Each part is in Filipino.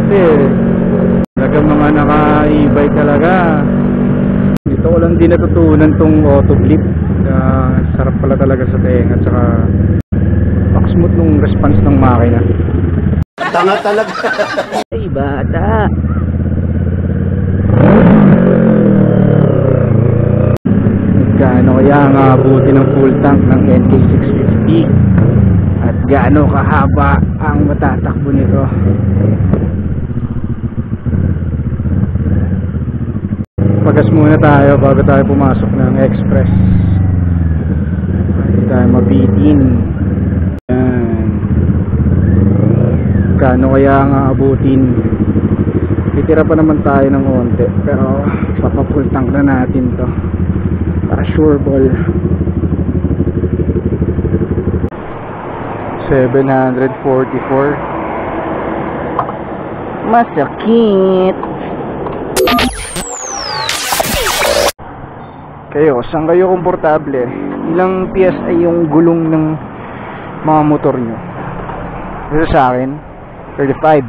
dati. Talagang mga naka-e-bike talaga. Dito ko lang din natutunan tong auto blip. Sarap pala talaga sa tenga, at saka smooth nung response ng makina. Tanga talaga. Ay bata. Gaano kaya ang abuti ng full tank ng NK650 at gaano kahaba ang matatakbo nito? Pagas muna tayo bago tayo pumasok ng express. Hindi tayo mabitin. Yan. Gaano kaya ang aabutin? Titira pa naman tayo ng konti, pero papafull tank na natin to para sure ball. 744. Masakit. Kayo, saan kayo komportable? Ilang PSI yung gulong ng mga motor nyo? Dito sa akin 35.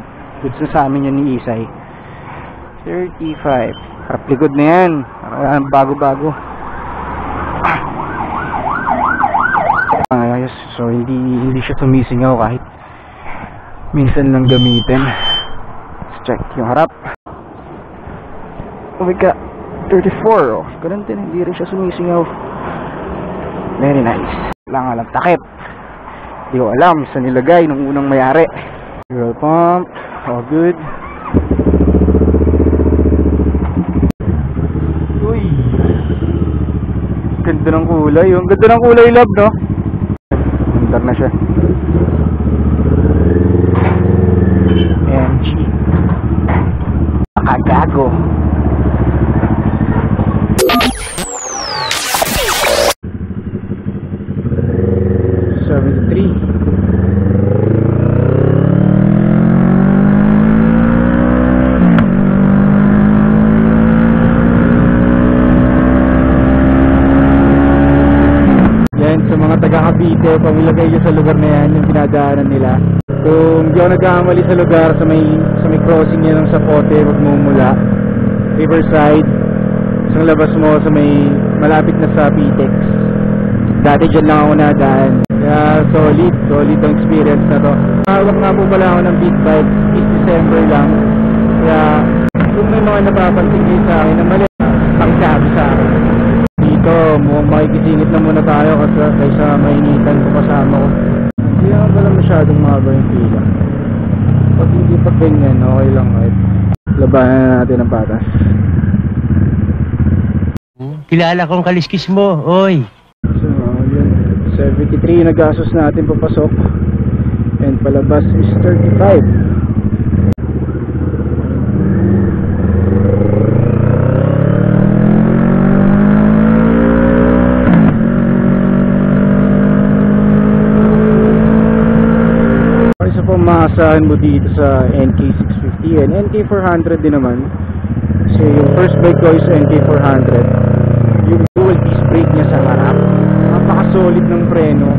Dito sa amin yun ni Isay 35. Harap likod na yan. Bago-bago. Ayos. So hindi siya sumisingaw kahit minsan lang gamitin. Let's check yung harap. Oh my god, 34. Oh, ganun din, hindi rin siya sumisingaw. Very nice. Lang alam takip. Hindi ko alam sa nilagay nung unang mayari. Fuel pump, all good. Uy, ganda ng kulay. Yung ganda ng kulay, love, no? Andar na siya. MG nakagago. Cavite, pamilagay nyo sa lugar na yan, yung pinadaanan nila. Kung di ako nagkakamali sa lugar, sa may crossing yan ng Sapote, magmumula Riverside, isang labas mo sa may malapit na sa Pitex. Dati dyan lang ako nadaan. Kaya solid ang experience na to. Hawak nga po pala ako ng big bike, is December lang. Kaya kung may mga napapansin kayo sa akin na mali, pangsabi sa akin. Dito, mukhang makikisingit na muna tayo kaysa mainitan ko kasama ko. Hindi naman pala masyadong mahaba yung pila. Pag hindi pa ganyan, okay lang kahit labanan na natin ang patas. Kilala kong kaliskis mo, oy. So, yun. 73 na gastos natin papasok. And palabas is 35. Maasahan mo dito sa NK650 and NK400 din naman. Kasi yung first bike ko is NK400. Yung dual disc brake niya sa harap, napaka-solid ng preno.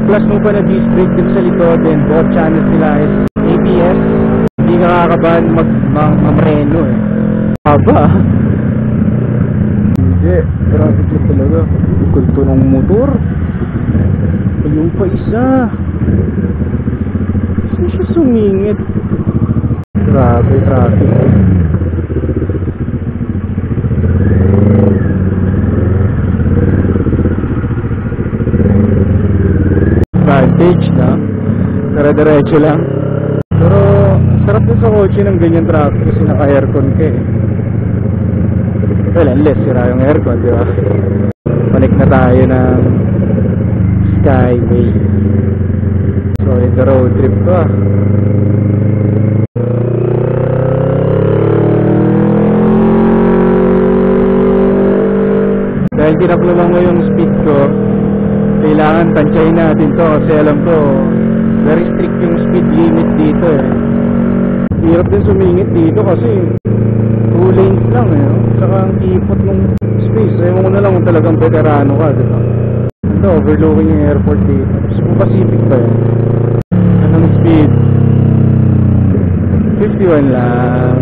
Plus mo pa na disc brake din sa likod, and both channels nila is ABS. Hindi ka kakabahan mag-preno eh. Haba. Hindi, grabe ko talaga. Kulto ng motor. Ayun pa isa. Hindi siya sumingit. Grabe, traffic. Advantage na. Dire-diretso lang. Pero sarap din sa kotse ng ganyan traffic kasi naka-aircon ka eh. Well, unless sira yung aircon, di ba? Connect na tayo ng Skyway. So, it's a road trip to ah. Dahil tinakluman mo yung speed ko, kailangan tansyahin natin to kasi alam ko very strict yung speed limit dito eh. Hirap din sumingit dito kasi 2 lanes lang eh. Saka ang ipot ng space. Ayaw mo na lang kung talagang veterano ka, diba? Ito, overlooking yung airport dito. Cebu Pacific ba yun? Anong speed? 51 lang.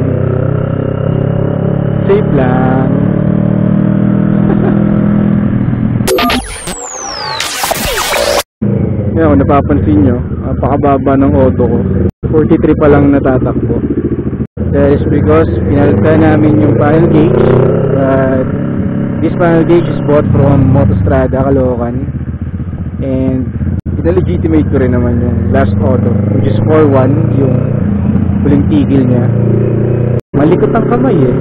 Safe lang. Yan, kung napapansin nyo, napakababa ng auto ko. 43 pa lang natatakbo. That is because pinalitan namin yung panel gauge. This panel gauge is bought from Motostrada, Caloocan. And ina-legitimate ko rin naman yung last auto, which is 4-1, yung huling tigil niya. Malikot ang kamay eh.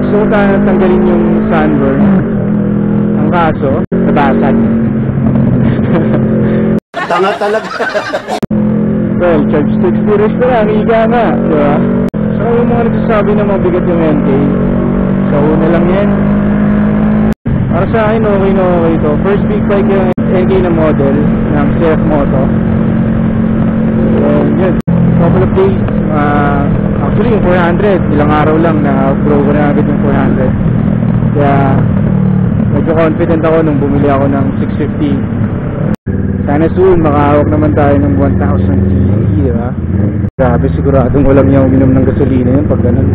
Gusto ko tanggalin yung sunburn. Ang kaso, nabasag. Tanga talaga. Well, charge to experience na lang, higa nga, diba? Saka yung mga nagsasabi na mabigat yung NK, sa una lang yan. Para sa akin, okay na okay ito. First big bike yung NK na model ng CF Moto. So, yun. Couple of days. Actually, yung 400, ilang araw lang na-outgrow ko na agad yung 400. Kaya, medyo confident ako nung bumili ako ng 650. Sana soon, makahawak naman tayo ng 1,000cc, diba? Grabe, siguradong walang niya uminom ng gasolina yun pag ganun.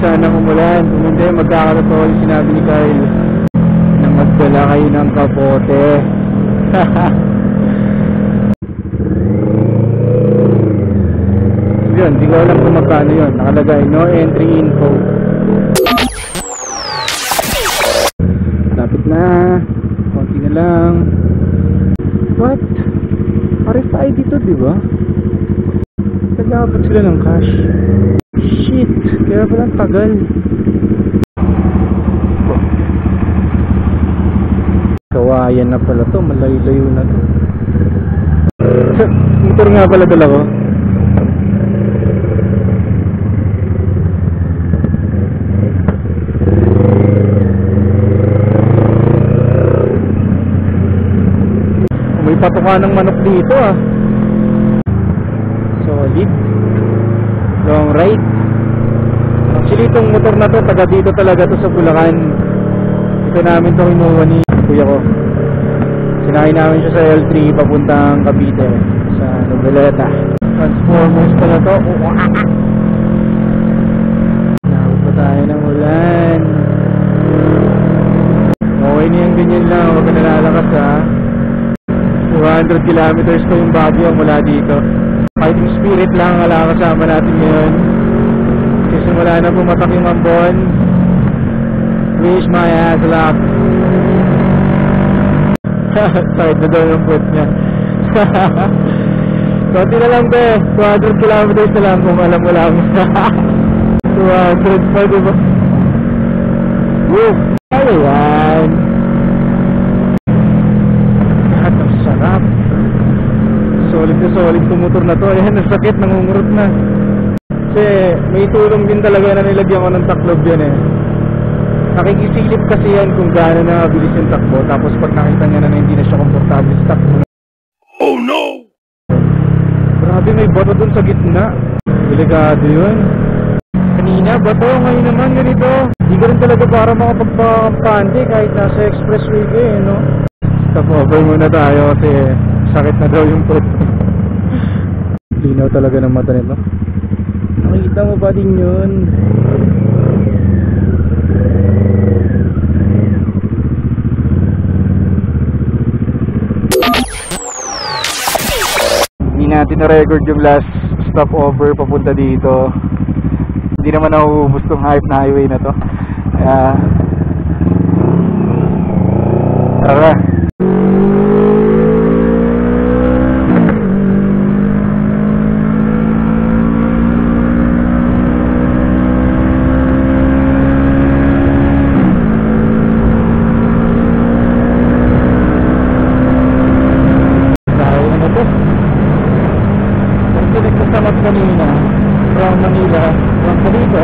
Sana umulan, kung hindi, magkakatotoo yung sinabi ni Kyle na magdala kayo ng kapote. Yun, di ko alam kung magkano yun. Nakalagay, no entry info. Lapit na, konti na lang. What? RFID dito, di ba? Nag-aabot sila ng cash. Shit, kaya palang tagal. Kawayan na pala to, malayo-layo na to. Motor nga pala dala ko. May patuka ng manok dito ah. Solid. Long ride. Actually itong motor na to, taga dito talaga to sa Bulacan. Ito namin to kinuha ni kuya ko. Sinakay namin siya sa L3 papuntang Cavite sa Noveleta. Transformers pala to. Nakot pa tayo ng ulan. Okay na yung ganyan lang, huwag ka nalalakas ha. 200 kilometers pa yung Baguio mula dito. Fighting spirit lang wala kasama natin ngayon. Kasi simula na pumatak yung Ambon. Wish my ass luck. Sakit na daw yung foot niya. Konti na lang be, 200 kilometers na lang kung alam mo lang. 200 pa diba? Woo! Ano yan? Ang sarap. Solid na solid itong motor na to. Ayan, nasakit, nangungurot na. Kasi may tulong din talaga na nilagyan ko ng taklob yan eh. Nakikisilip kasi yan kung gaano na mabilis yung takbo. Tapos pag nakita niya na hindi na siya komportable sa takbo. Oh no! Grabe, may bato dun sa gitna. Delikado yun. Kanina, bato. Ngayon naman ganito. Hindi ka rin talaga para makapagpakampante kahit nasa expressway ka eh, no? Stop over muna tayo kasi sakit na daw yung foot. Linaw talaga ng mata nito. Nakikita mo ba din yun? Hindi natin na-record yung last stopover papunta dito. Hindi naman nauubos tong hype na highway na to. Kaya tara. Kanina from Manila, from dito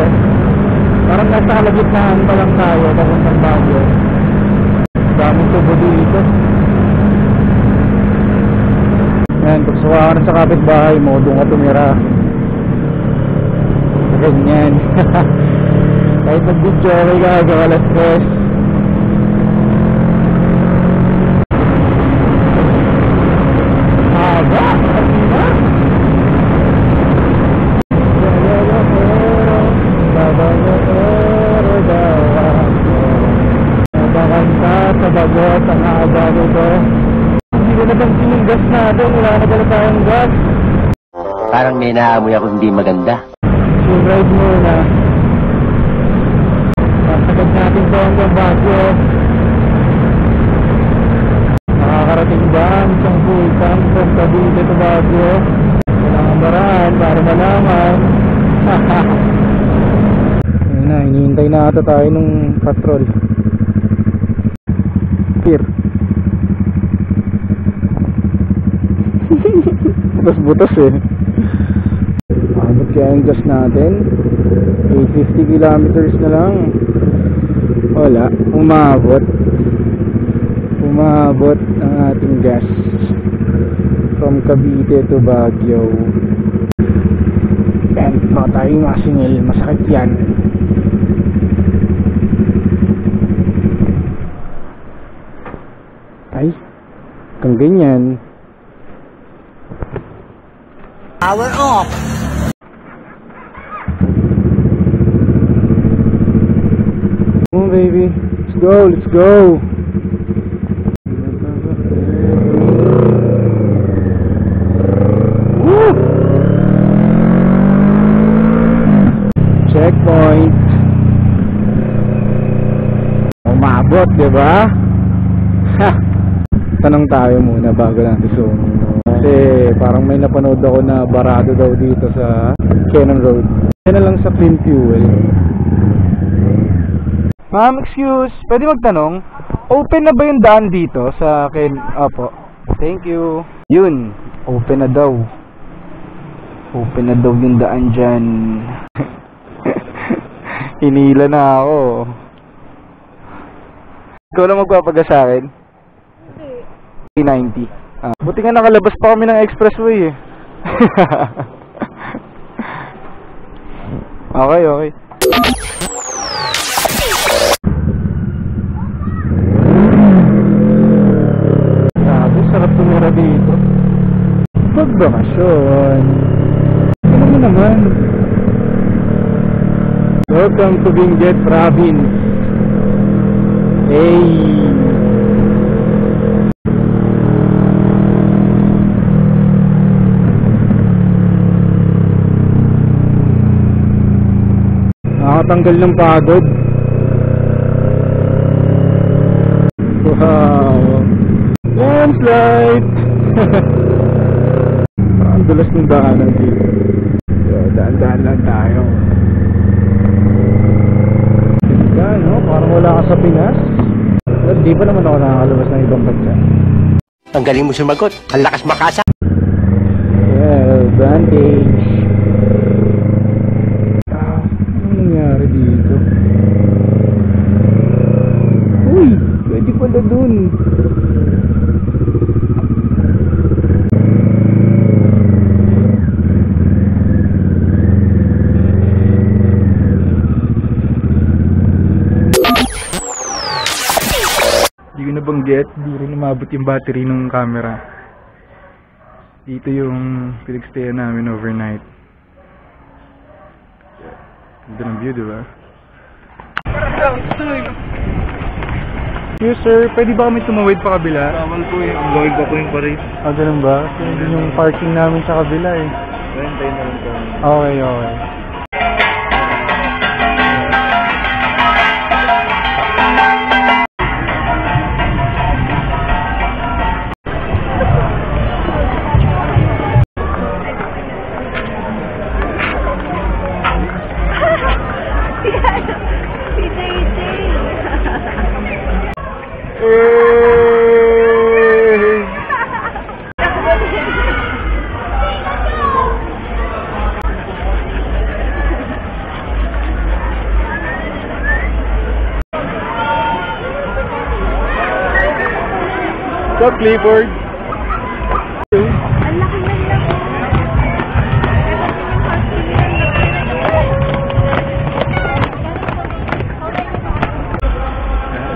parang nasa kalagitnaan pa lang tayo papuntang Baguio. Daming tubo dito. Ayan, pag suka ka na sa kapitbahay mo, doon ka tumira. Ganyan. Kahit nag-video okay ka, gawalas stress. Aga! sa bagot, ang haba nito. Hindi na nabansin yung gas natin, wala na pala tayong gas. Parang may naamoy ako hindi maganda. So ride muna. Masagad natin ito hanggang Baguio. Nakakarating ba ang isang full tank from Cavite to Baguio? Walang baraan para malaman. Ayun na, hinihintay na ata tayo nung patrol. Here. Butas-butas eh. Abot kaya yung gas natin. 850 kilometers na lang. Wala, umabot. Umabot ang ating gas from Cavite to Baguio. And baka tayo masingil, masakit yan. Ay, kang ganyan. Power off. Come on, baby. Let's go, let's go. Woo! Checkpoint. Umabot, diba? Ha! Tanong tayo muna bago natin sumunod. Kasi parang may napanood ako na barado daw dito sa Cannon Road. Yan na lang sa clean fuel. Ma'am, excuse, pwede magtanong? Open na ba yung daan dito sa Opo. Thank you. Yun, open na daw. Open na daw yung daan dyan. Hinila na ako. Ikaw na magpapaga sa akin? 390. Buti nga nakalabas pa kami ng expressway eh. Okay, okay. Grabe, sarap tumira dito. Magbakasyon. Ano mo naman? Welcome to Benguet Province. Hey! Nakatanggal ng pagod. Wow! Landslide! Ang dulas ng daanan dito. Daan-daan lang tayo. Yan, no? Parang wala ka sa Pinas. Well, di pa naman ako nakakalabas ng ibang bansa. Ang galing mo sumagot. Ang lakas makasa. Yeah, advantage. Anong nangyari dito? Uy! Pwede pala dun. Hindi ko nabanggit, hindi rin umabot yung battery ng camera. Dito yung pinagstayan namin overnight. Ganda ng view, diba? Yes sir, pwede ba kami tumawid pa kabila? Tawal po eh, ang gawin pa po yung paris. Ah, ganun ba? Kasi yun yung parking namin sa kabila eh. Rentay na lang po. Okay, okay. What's up, Clifford? Ang laki na lang.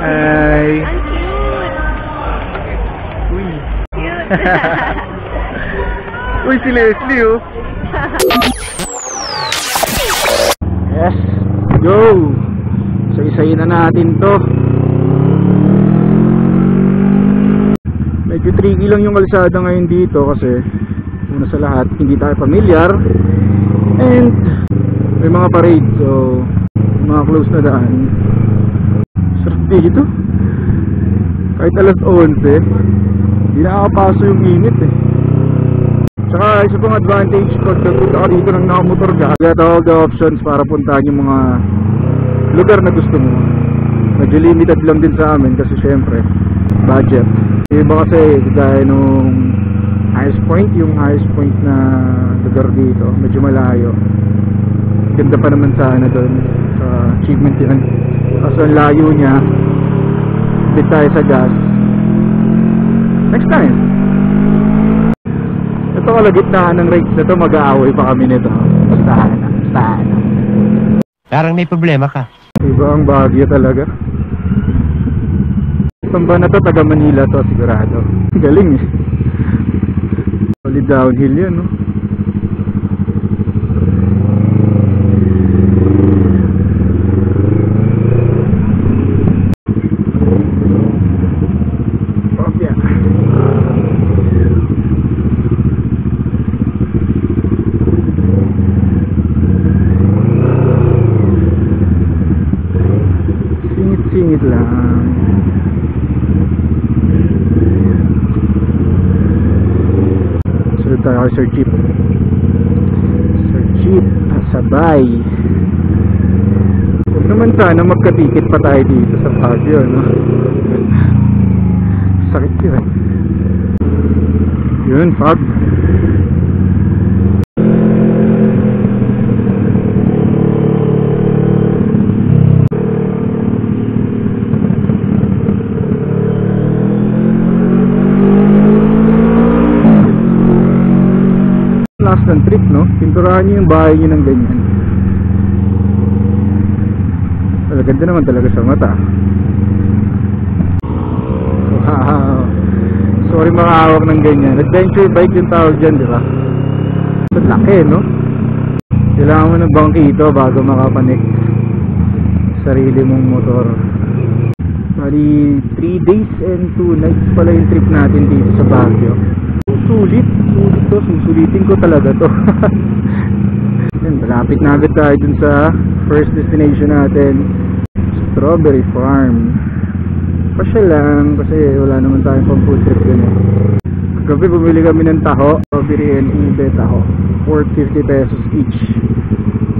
Hi. Ang cute. Uy. Cute. Uy, si Leslie oh. Yes, go. So isayin na natin to. Medyo tricky lang yung kalsada ngayon dito kasi una sa lahat hindi tayo pamilyar and may mga parade, so mga close na daan. Sarap dito kahit alas 11 hindi nakakapaso yung init eh. Tsaka isa pang advantage pag nagpunta ka dito ng nakamotor ka, get all the options para puntahan yung mga lugar na gusto mo. Medyo limited lang din sa amin kasi syempre budget. Yung iba kasi gaya nung highest point, yung highest point na lugar dito medyo malayo, ganda pa naman sana doon sa achievement yan. Kaso ang layo niya, bit tayo sa gas. Next time. Ito kalagitnaan ng race na to, mag-aaway pa kami nito. Bastahan na. Parang may problema ka. Iba ang Baguio talaga. Itong ba na to, taga Manila to sigurado. Galing eh. Solid downhill yun, no? Kopya. Singit-singit lang. Tayo kay Sir Jeep. Sir Jeep, sabay. Huwag naman sana magkatikit pa tayo dito sa Baguio, no? Sakit yun. Yun, fog. Last ng trip, no? Pinturahan nyo yung bahay nyo ng ganyan. Ganda naman talaga sa mata. Wow. Sorry makahawak ng ganyan. Adventure bike yung tawag dyan, di ba? Ang laki, no? Kailangan mo ng bangkito bago makapanik sarili mong motor. Bali 3 days and 2 nights pala yung trip natin dito sa Baguio. Sulit to, susulitin ko talaga to. Yan, malapit na agad tayo dun sa first destination natin, Strawberry Farm. Pasya lang kasi wala naman tayong pang food trip dun eh. Kagabi bumili kami ng taho, strawberry and ube taho, worth 50 pesos each.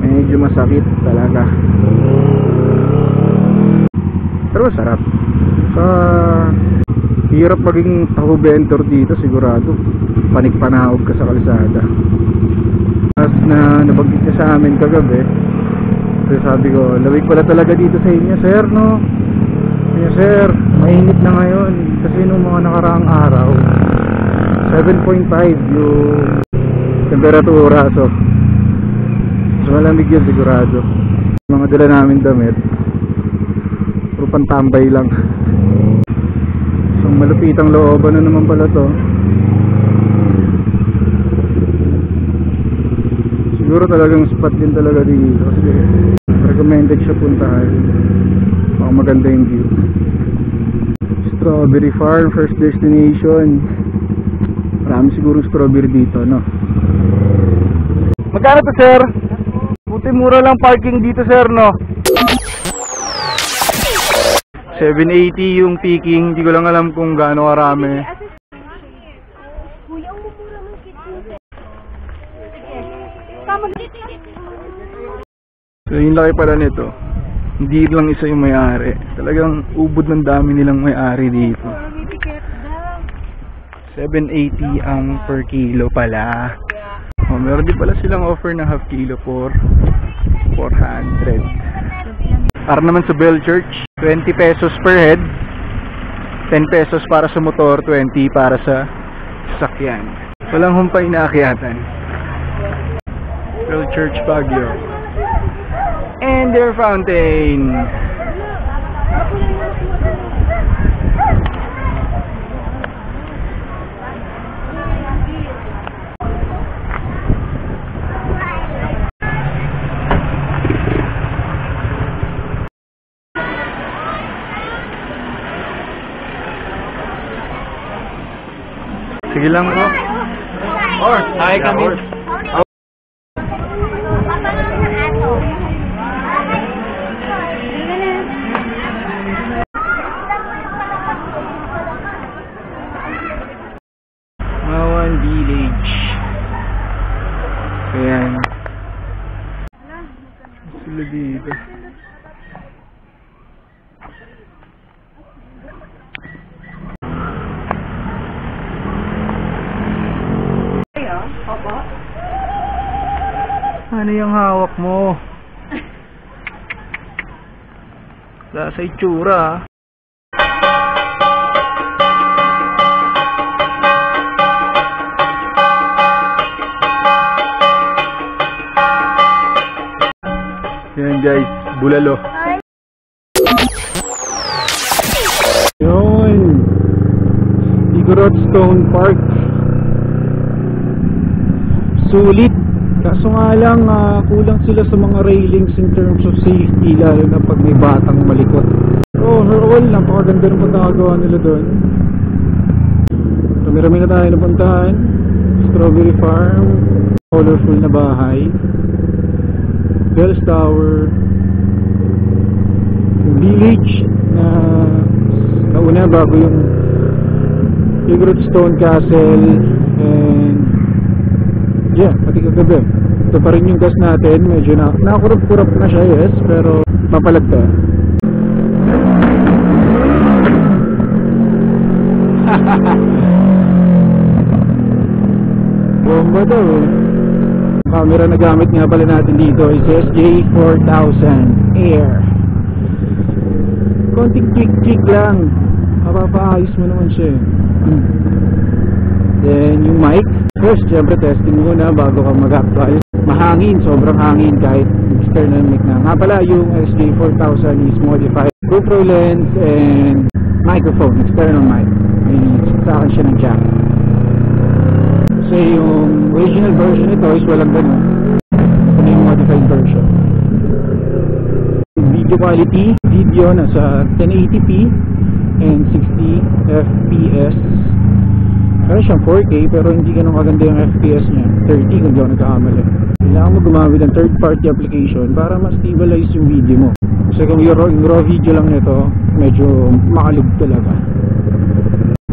Medyo masakit talaga, pero masarap. Hirap maging taho vendor dito sigurado. Panik-panahog ka sa kalsada. As na nabanggit niya sa amin kagabi, so sabi ko, lawig pala talaga dito sa inyo, sir, no? Kaya sir, mainit na ngayon kasi nung mga nakaraang araw 7.5 yung temperatura, so malamig yun sigurado. Mga dala namin damit puro pantambay lang. So malupitang looban na naman pala to. Siguro talagang spot din talaga dito kasi recommended siya puntahan. Baka maganda yung view. Strawberry Farm, first destination. Marami siguro strawberry dito, no? Magkano to, sir? Buti mura lang parking dito, sir, no? 780 yung peaking. Hindi ko lang alam kung gaano karami. Kuya, ang mumura ng kitchen. So yung laki pala nito, hindi lang isa yung may-ari, talagang ubod ng dami nilang may-ari dito. 780 ang per kilo pala. Oh, meron din pala silang offer na half kilo for 400. Para naman sa Bell Church, 20 pesos per head, 10 pesos para sa motor, 20 para sa sasakyan. Walang humpay na akyatan. Bell Church, Baguio. And their fountain. Sige lang po. Hi kami. Mawan Village. Ayan. Sila dito. Ano yung hawak mo? Wala sa itsura. Yan guys, bulalo. Yun. Igorot Stone Park. Sulit. Kaso nga lang, kulang sila sa mga railings in terms of safety, lalo na pag may batang malikot. So overall, napakaganda ng pagkakagawa nila doon. Marami na tayo napuntahan. Strawberry Farm, colorful na bahay, Bells Tower, village na nauna bago yung Igorot Stone Castle, and yeah, pati kagabi. Ito pa rin yung gas natin. Medyo nakurap-kurap na siya, yes. Pero mapalag tayo. Bomba daw eh. Camera na gamit nga pala natin dito is SJ4000 Air. Konting tweak lang. Mapapaayos mo naman siya. Then yung mic, first syempre testing muna bago ka mag-actual. Mahangin, sobrang hangin kahit external mic na. Nga pala yung SJ4000 is modified GoPro lens and microphone, external mic. May sa akin siya ng jack. Kasi yung original version nito is walang ganun. Ito na yung modified version. Video quality, video nasa 1080p and 60 fps. Meron siyang 4K pero hindi ganun kaganda yung FPS niya. 30 kung di ako nagkakamali. Kailangan mo gumamit ng third party application para mas stabilize yung video mo. Kasi kung yung raw video lang nito, medyo makalug talaga.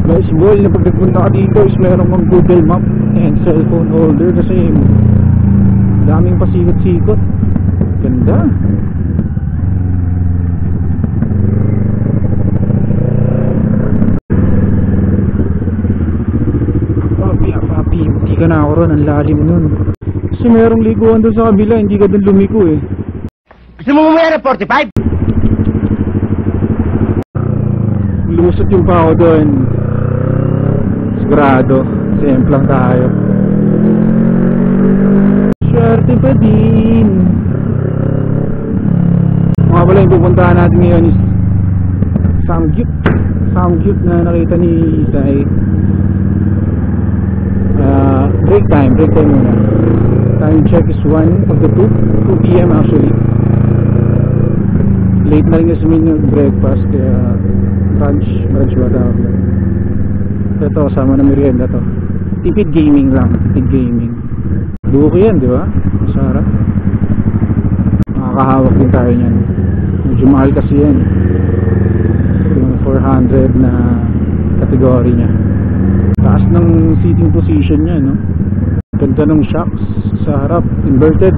Guys, goal na pag nagpunta ka dito is meron kang Google Map and cellphone holder kasi daming pasikot-sikot. Ganda. Hindi ka na ako ron, ang lalim nun. Kasi merong liguan doon sa kabila, hindi ka doon lumiko eh. Gusto mo mamaya na 45? Lumusot yung pa ako doon. Sigurado, semplang tayo. Swerte pa din. Mga pala yung pupuntahan natin ngayon is Samgyup na nakita ni Isay. Break time muna. Time check is 1 of the 2 PM actually. Late na rin kasi yung breakfast kaya brunch ba tawag. Ito kasama na merienda to. Tipid gaming lang, Buki yan, di ba? Masarap. Makakahawak din tayo niyan. Medyo mahal kasi yan. Yung 400 na kategory niya. Taas ng seating position niya, no? Ganda ng shocks sa harap, inverted.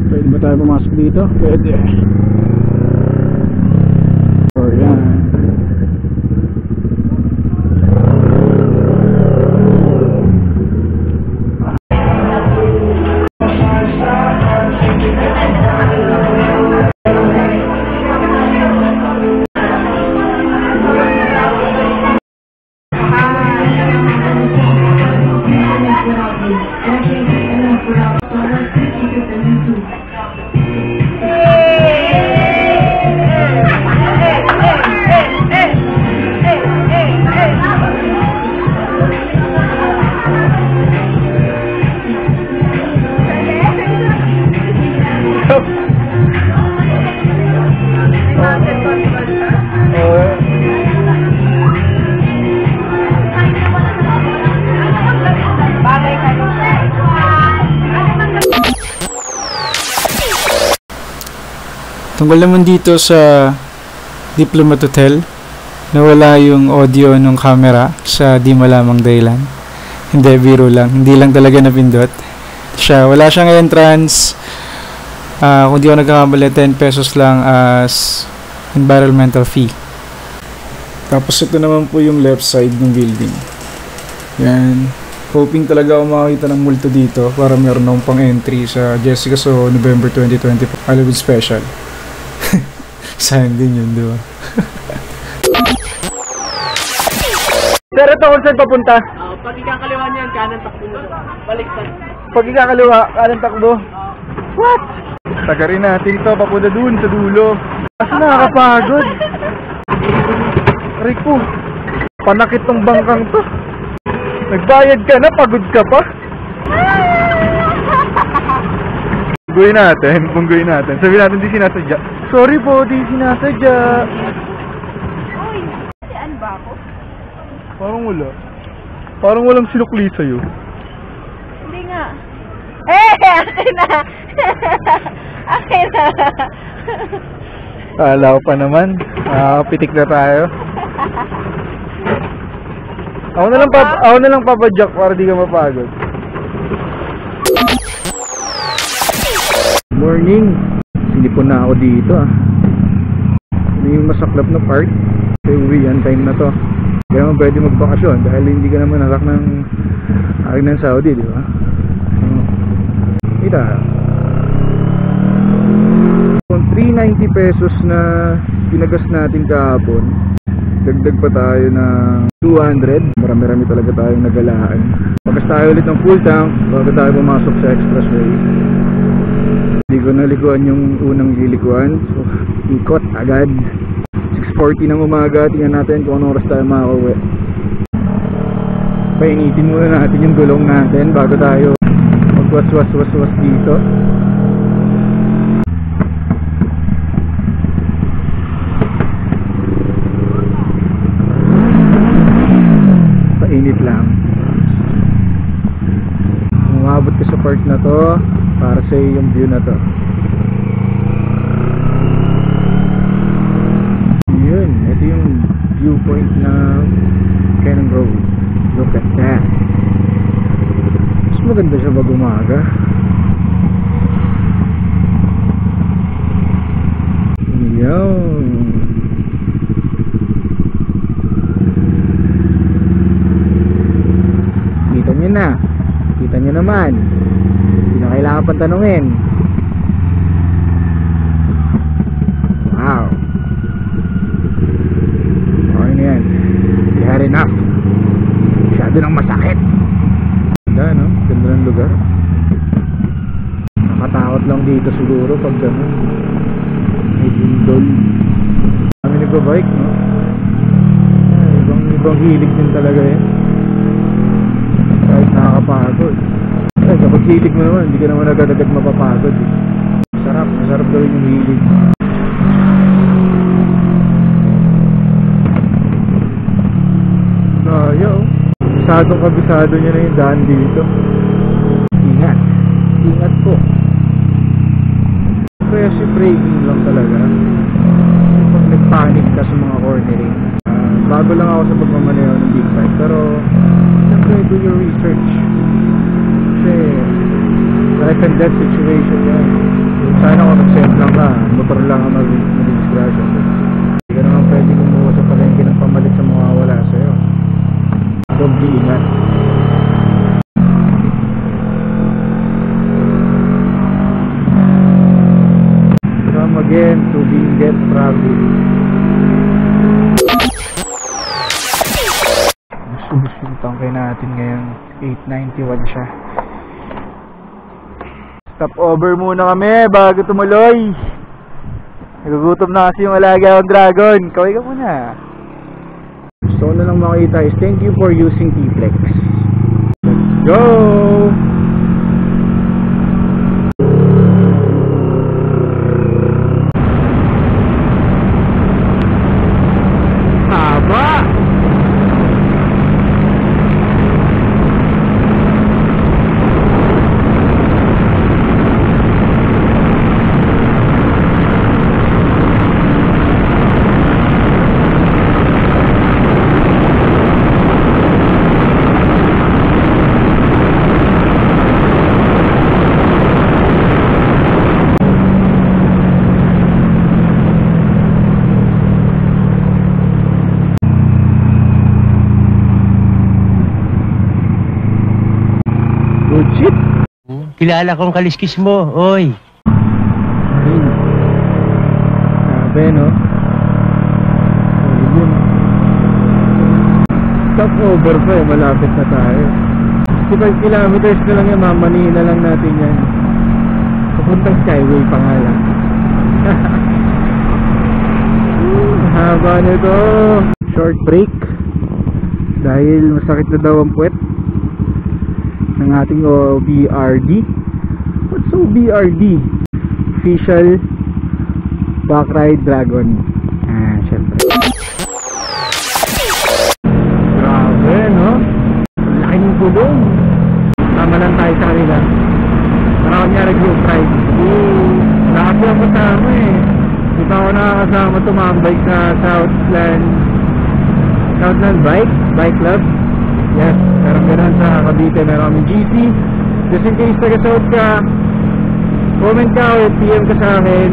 Pwede ba tayo pumasok dito? Pwede. So yan. Yay! Tungkol naman dito sa Diplomat Hotel, nawala yung audio ng camera sa di malamang dahilan. Hindi, biro lang. Hindi lang talaga napindot. Wala siyang entrance. Kung di ako nagkakamali, 10 pesos lang as environmental fee. Tapos ito naman po yung left side ng building. Yan. Hoping talaga ako makakita ng multo dito para meron akong pang entry sa Jessica So November 2020 Halloween Special. Sayang din yun, di ba? Pero ito kung saan papunta? Pag ikakaliwa niyan, kanan takbo mo. Baliktad. Pag ikakaliwa, anong takbo? What? Tagarin natin ito, papunta dun sa dulo. Kasi nakakapagod. Rico, panakit tong bangkang to. Nagbayad ka na, pagod ka pa. Pungguin natin. Sabi natin di sinasadya. Sorry po, di sinasadya. Uy, saan ba ako? Parang wala. Parang walang sinukli sa'yo. Hindi nga. Akin na! Akin na! Kala ko pa naman. Pitik na tayo. Ako na lang papadyak para di ka mapagod. Morning. Sinipon na ako dito Ano yung masaklap na part? Kasi uwian time na to. Kaya naman pwede magbakasyon dahil hindi ka naman narak ng akin ng Saudi, di ba? Kita. Kung 390 pesos na pinagas natin kahapon, dagdag pa tayo ng 200. Marami-rami talaga tayong nagalaan. Pagkas tayo ulit ng full tank bago tayo pumasok sa expressway. Hindi ko nalikuan yung unang lilikuan, so ikot agad. 6:40 ng umaga. Tingnan natin kung anong oras tayo makauwi. Painitin muna natin yung gulong natin bago tayo magwas-was dito. Painit lang. Umabot ka sa part na to para sa yung view na to. Yun, ito yung viewpoint ng Cannon Road. Look at that. Mas maganda siya pag umaga. Yun. Kita nyo naman. Hindi na kailangan pang tanungin. Wow. Okay na yan. We had enough. Masyado nang masakit. Ganda, no? Ganda ng lugar. Nakatakot lang dito siguro pag gano'n. May bundol. Kami nagbabike, no? Ibang hilig din talaga yan. Kahit nakakapagod. Eh, kapag hilig mo naman, hindi ka naman agad-agad mapapagod eh. Masarap gawin yung hilig. Ayaw. Kabisado niya na yung daan dito. Ingat po. Aggressive braking lang talaga. Pag nagpanic ka sa mga cornering. Bago lang ako sa pagmamaneho ng big bike, pero siyempre do your research. Kasi life and death situation yan. Sana kung nag-send lang ka, motor lang ang mag-disgrasya. Hindi ka naman pwede kumuha sa palengke ng pamalit sa mga wala sa'yo. Doble ingat. Come again to Benguet Province. Tangkay natin ngayon 891 siya. Stop over muna kami bago tumuloy. Nagugutom na kasi yung alaga ng dragon. Kaway ka muna. Gusto ko na lang makita is thank you for using T-Flex. Let's go! Kilala kong kaliskis mo, oy. Sabi, no? Solid yun. Stop over pa eh, malapit na tayo. 65 kilometers na lang yan, mamanihin na lang natin yan. Papuntang Skyway pa nga lang. Haba nito. Short break dahil masakit na daw ang puwet ng ating OBRD. What's OBRD? Official Backride Dragon. Syempre. Grabe, no? Laki ng gulong. Tama lang tayo sa kanila. Para kanyari group ride. Lahat lang kasama eh. Di pa ako nakakasama tumambay sa Southland Bike Club. Yes, meron ganun sa Cavite. Meron kami GC. Just in case taga-South ka, comment ka o PM ka sa akin.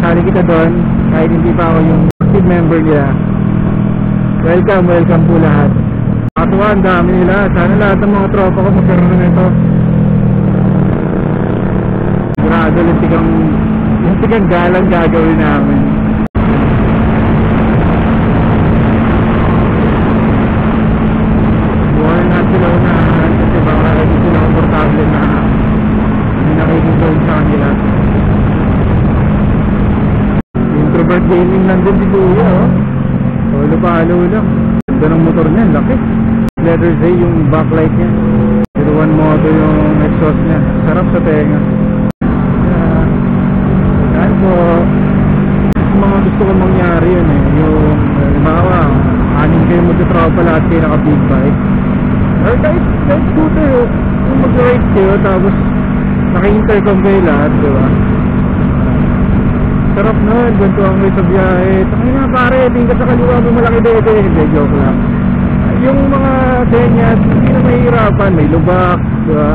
Sali kita doon. Kahit hindi pa ako yung active member nila. Welcome po lahat. Katuwa, ang dami nila. Sana lahat ng mga tropa ko magkaroon nito. Sigurado yung tigang galang gagawin namin. Buwan na sila unahan kasi baka hindi sila komportable na hindi nakikigawin sa kanila. Introvert gaming nandun si Kuya, oh. Halo-halo lang. Ganda ng motor niya, laki. Letter Z yung backlight niya. 01 moto yung exhaust niya. Sarap sa tenga. Yan po. Mga gusto ko mangyari yun eh. Yung, halimbawa, 6 kayo magkatropa lahat kayo naka-big bike. Or kahit scooter, kung mag-ride kayo, tapos naka-intercom kayo lahat, diba? Sarap nun, gantuang kayo sa biyahe. Takay na pare, tingkat sa kaliwa mo malaki dede. Hindi, joke lang. Yung mga senyas, hindi na mahihirapan. May lubak, diba?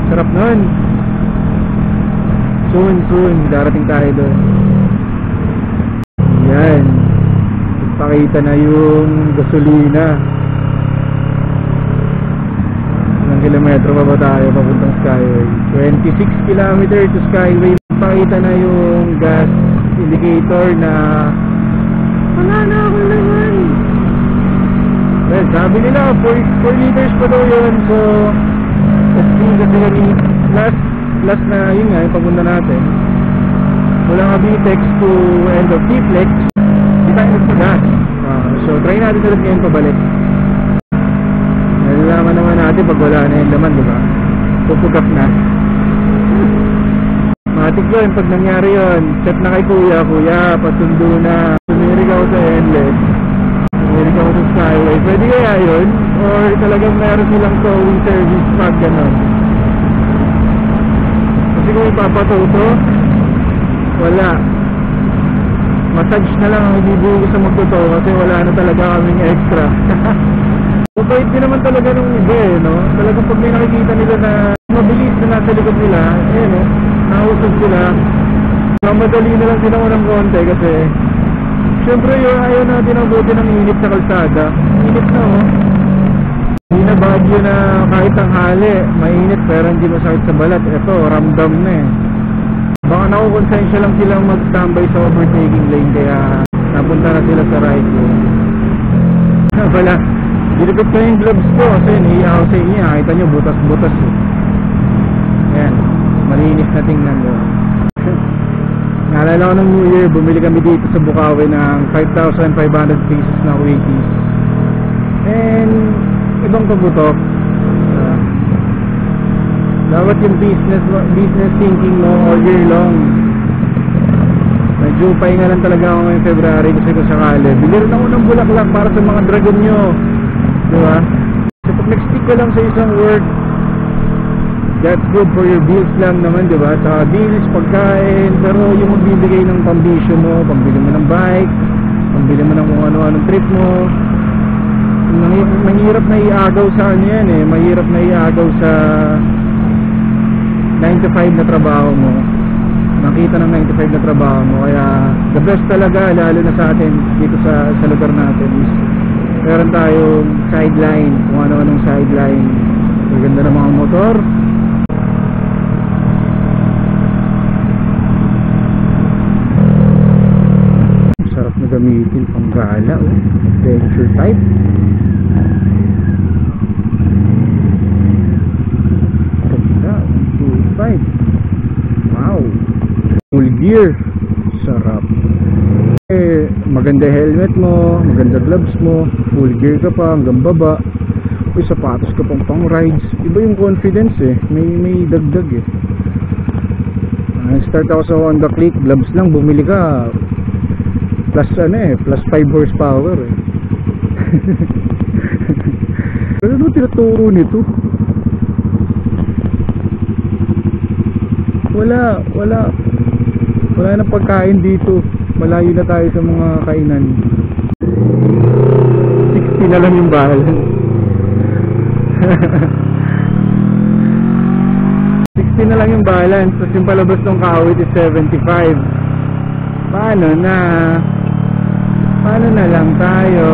Sarap nun. Soon, darating tayo doon. Yan. Pakita na yung gasolina. Ilang kilometro pa ba tayo papuntang Skyway? 26 kilometers to Skyway. Pakita na yung gas indicator na wala na ako naman. Well, sabi nila 4 liters pa daw yun. So let's see kasi kami last na yun nga yung papunta natin mula nga BTEX to end of T-Flex. Di tayo nagpagas. So try natin ulit ngayon pabalik. Nalalaman naman natin pag wala na yung laman, diba? Pupugap na. Matik yun, pag nangyari yun, chat na kay Kuya, pasundo na. Sumirik ako sa Endless. Sumirik ako sa Skyway. Pwede kaya yun? Or talagang meron silang towing service pag gano'n? Kasi kung ipapatuto, wala. Massage na lang ang ibibigay ko sa magtuto kasi wala na talaga kaming extra. Mabait din naman talaga nung iba eh, no? Talagang pag may nakikita nila na mabilis na nasa likod nila, eh no? Nausog sila. Madali na lang sila unang konti kasi syempre yun, ayaw natin ang buti ng init sa kalsada. Init na oh. Hindi na bagyo na kahit ang hali, mainit pero hindi masakit sa balat. Ito, ramdam na eh. Baka nakukonsensya lang silang mag-standby sa overtaking lane kaya napunta na sila sa right lane. Wala. Dilipit ko yung gloves ko kasi naiiyaw sa inyo. Nakita nyo, butas-butas eh. Ayan, malinis na tingnan nyo. Naalala ko ng New Year, bumili kami dito sa Bukawi ng 5,500 pesos na Wheaties. And ibang pabutok. Dapat yung business thinking mo all year long. Medyo pahinga lang talaga ako ngayong February kasi kung sakali. Bili rin ako ng bulaklak para sa mga dragon nyo. Diba? So pag nag-stick ko lang sa isang work, that's good for your bills lang naman, diba? Sa bills, pagkain, pero yung magbibigay ng pambisyo mo, pambili mo ng bike, pambili mo ng kung ano-anong trip mo, mahirap na iagaw sa ano yan eh, mahirap na iagaw sa 9 to 5 na trabaho mo. Nakita ng 9 to 5 na trabaho mo, kaya the best talaga, lalo na sa atin dito sa lugar natin is meron tayong sideline, kung ano-anong sideline. Maganda ng mga motor, gamitin pang gala, oh. Adventure type. Ganda, 125. Wow. Full gear. Sarap. Maganda helmet mo, maganda gloves mo, full gear ka pa hanggang baba. May sapatos ka pang rides. Iba yung confidence eh. May dagdag eh. Start ako sa Honda Click, gloves lang bumili ka. Plus plus 5 horsepower eh. Ano tinuturo nito? Wala nang pagkain dito. Malayo na tayo sa mga kainan. 60 na lang yung balance. 60 na lang yung balance. Tapos yung palabas ng kawit is 75. Paano na lang tayo?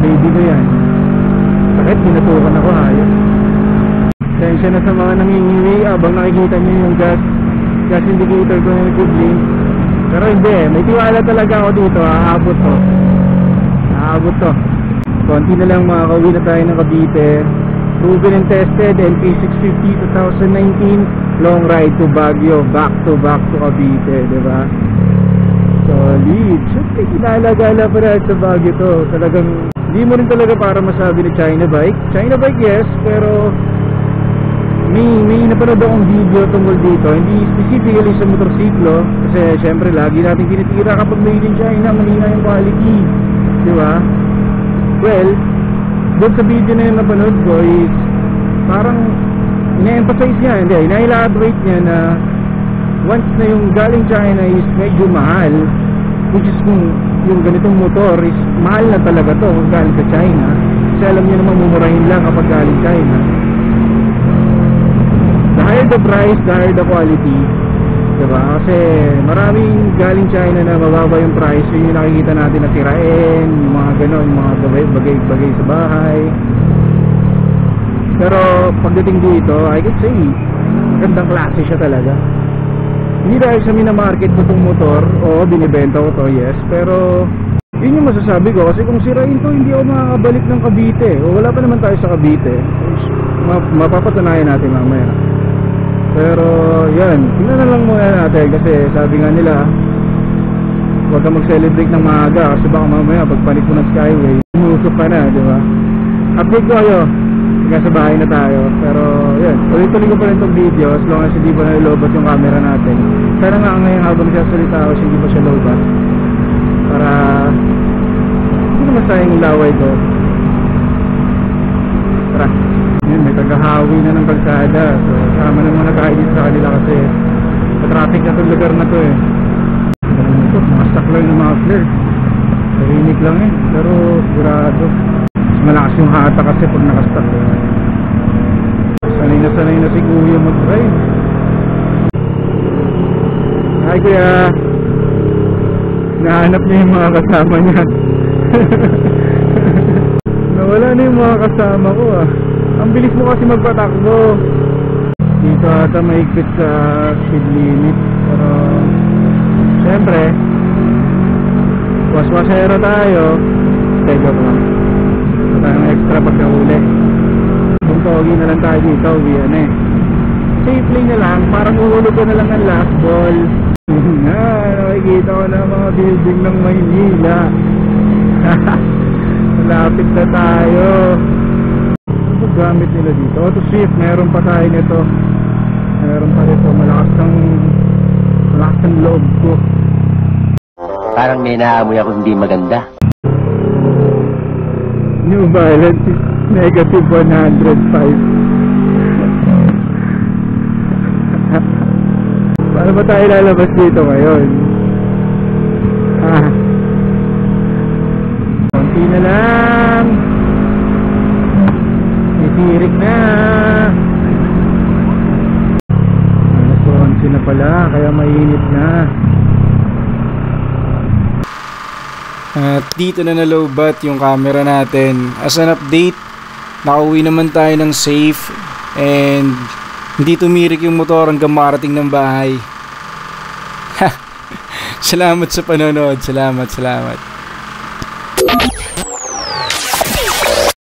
Baby ko yan. Sakit, pinatukan ako, hayos. Tensya na sa mga nangingiwi abang nakikita nyo yung gas indicator ko na nag-blink. Pero hindi, may tiwala talaga ako dito. Aabot to. Konti na lang, makakauwi na tayo ng Cavite. Proven and tested, LP650 2019, long ride to Baguio, back to Cavite, diba? Solid. Siyempre, kinalagala pa rin sa Baguio to. Talagang, hindi mo rin talaga para masabi na China bike. China bike, yes, pero may napanood akong video tungkol dito, hindi specifically sa motorsiklo, kasi syempre lagi natin tinitira kapag made in China, mahina yung quality, di ba? Well, doon sa video na yung napanood ko is parang ina-emphasize niya, ina-elaborate niya na once na yung galing China is medyo mahal, which is kung yung ganitong motor is mahal na talaga to kung galing sa China, kasi alam niyo naman mumurahin lang kapag galing China. The higher the price, the higher the quality, diba? Kasi maraming galing China na mababa yung price. Yun yung nakikita natin na tirain, yung mga ganon, mga bagay sa bahay. Pero pagdating dito, I could say gandang klase siya talaga. Hindi dahil sa minamarket ko itong motor, oo, binibenta ko to, yes, pero yun yung masasabi ko. Kasi kung sirain to, hindi ako makakabalik ng Cavite. O wala pa naman tayo sa Cavite, mapapatunayan natin mamaya. Pero yan, tingnan na lang muna natin kasi sabi nga nila huwag ka mag-celebrate ng maaga kasi baka mamaya pagpanik mo ng Skyway umusok ka na, di ba? Update ko kayo hanggang sa bahay na tayo. Pero yan, tuloy-tuloy ko pa rin itong video as long as hindi pa nalilobot yung camera natin. Sana nga ngayon habang nagsasalita ako hindi pa siya lowbat para hindi naman sayang yung laway ko. Tara, yun, may tagahawi na ng kalsada. So sama na muna tayo dito sa kanila kasi sa traffic na itong lugar na to eh. Ito, makastock lang ng mga flare. Tahimik lang eh, pero sigurado mas malakas yung hata kasi pag nakastock eh. Sanay na si kuya mag-drive. Hi kuya, nahanap niya yung mga kasama niya. Nawala na yung mga kasama ko ah. Ang bilis mo kasi magpatakbo. Dito ata maigpit sa speed limit. Pero syempre waswasero tayo. Tego ko lang. Ito tayong extra pagkahuli. Kung togi na lang tayo dito, uwian eh. Safe lane na lang, parang uhulog ko na lang ng last ball. Nakikita ko na mga building ng Maynila. Malapit na tayo. Ano gamit nila dito? Auto Swift, meron pa tayo nito. Meron pa nito, malakas ng loob ko. Parang may naamoy ako hindi maganda. New balance is negative 105. Paano ba tayo lalabas dito ngayon? Konti na lang. May tirik na. Konti na pala, kaya mainit na. At dito na nalobat yung camera natin. As an update, nakauwi naman tayo ng safe and hindi tumirik yung motor hanggang marating ng bahay. Salamat sa panonood. Salamat.